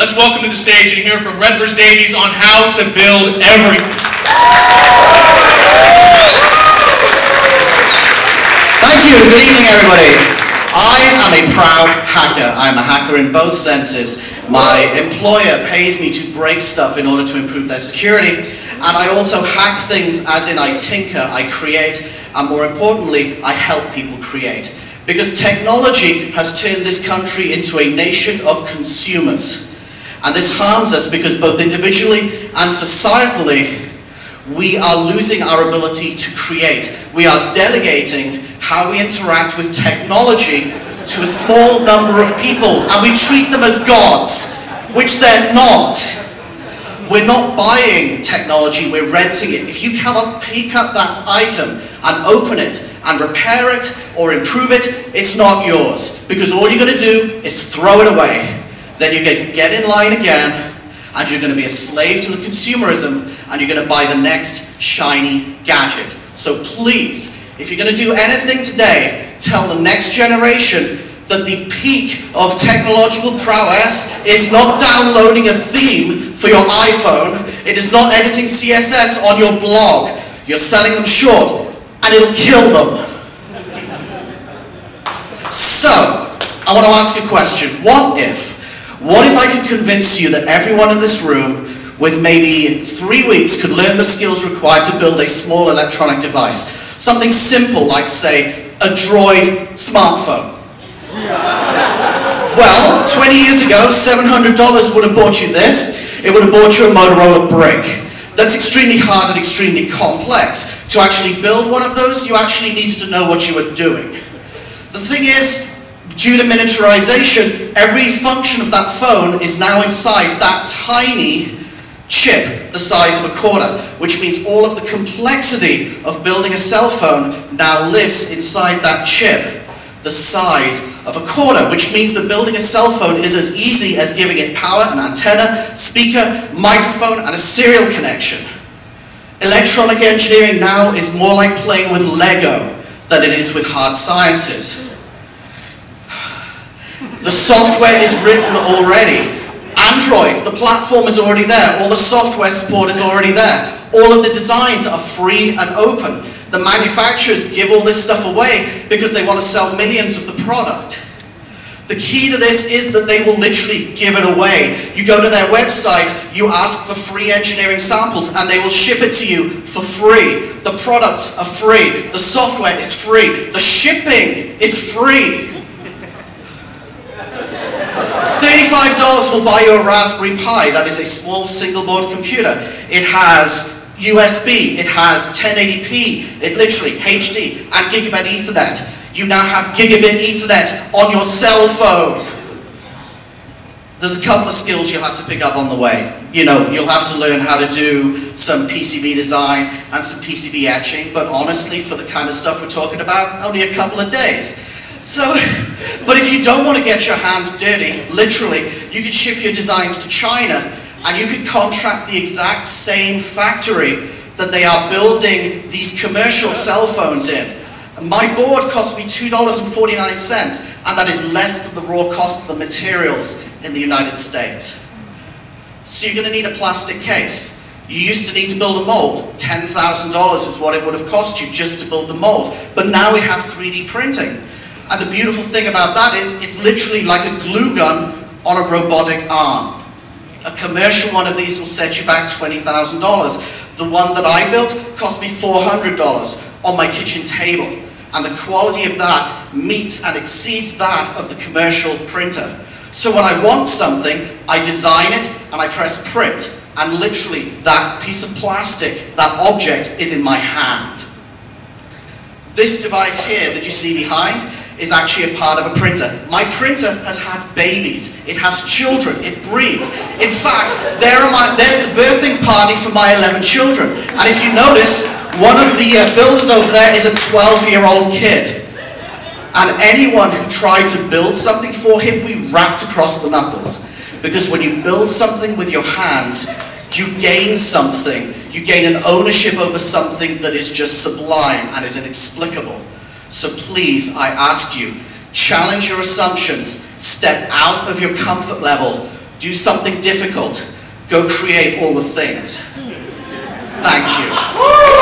Let's welcome to the stage and hear from Redvers Davies on how to build everything. Thank you. Good evening, everybody. I am a proud hacker. I'm a hacker in both senses. My employer pays me to break stuff in order to improve their security, and I also hack things as in I tinker, I create, and more importantly, I help people create. Because technology has turned this country into a nation of consumers. And this harms us because both individually and societally, we are losing our ability to create. We are delegating how we interact with technology to a small number of people, and we treat them as gods, which they're not. We're not buying technology, we're renting it. If you cannot pick up that item and open it and repair it or improve it, it's not yours. Because all you're going to do is throw it away. Then you're going to get in line again, and you're going to be a slave to the consumerism, and you're going to buy the next shiny gadget. So please, if you're going to do anything today, tell the next generation that the peak of technological prowess is not downloading a theme for your iPhone, it is not editing CSS on your blog. You're selling them short, and it'll kill them. So, I want to ask a question. What if I could convince you that everyone in this room with maybe 3 weeks could learn the skills required to build a small electronic device? Something simple like, say, a Droid smartphone. Well, 20 years ago, $700 would have bought you this. It would have bought you a Motorola brick. That's extremely hard and extremely complex. To actually build one of those, you actually needed to know what you were doing. The thing is, due to miniaturization, every function of that phone is now inside that tiny chip the size of a quarter, which means all of the complexity of building a cell phone now lives inside that chip the size of a quarter, which means that building a cell phone is as easy as giving it power, an antenna, speaker, microphone, and a serial connection. Electronic engineering now is more like playing with Lego than it is with hard sciences. The software is written already. Android, the platform is already there. All the software support is already there. All of the designs are free and open. The manufacturers give all this stuff away because they want to sell millions of the product. The key to this is that they will literally give it away. You go to their website, you ask for free engineering samples, and they will ship it to you for free. The products are free. The software is free. The shipping is free. $35 will buy you a Raspberry Pi. That is a small single board computer. It has USB, it has 1080p, it literally HD and gigabit Ethernet. You now have gigabit Ethernet on your cell phone. There's a couple of skills you'll have to pick up on the way. You know, you'll have to learn how to do some PCB design and some PCB etching, but honestly, for the kind of stuff we're talking about, only a couple of days. So, but if you don't want to get your hands dirty, literally, you could ship your designs to China, and you could contract the exact same factory that they are building these commercial cell phones in. My board cost me $2.49, and that is less than the raw cost of the materials in the United States. So you're going to need a plastic case. You used to need to build a mold. $10,000 is what it would have cost you just to build the mold. But now we have 3D printing. And the beautiful thing about that is it's literally like a glue gun on a robotic arm. A commercial one of these will set you back $20,000. The one that I built cost me $400 on my kitchen table. And the quality of that meets and exceeds that of the commercial printer. So when I want something, I design it and I press print. And literally that piece of plastic, that object is in my hand. This device here that you see behind is actually a part of a printer. My printer has had babies. It has children. It breeds. In fact, there's the birthing party for my 11 children. And if you notice, one of the builders over there is a 12-year-old kid. And anyone who tried to build something for him, we wrapped across the knuckles. Because when you build something with your hands, you gain something. You gain an ownership over something that is just sublime and is inexplicable. So please, I ask you, challenge your assumptions, step out of your comfort level, Do something difficult. Go create all the things. Thank you.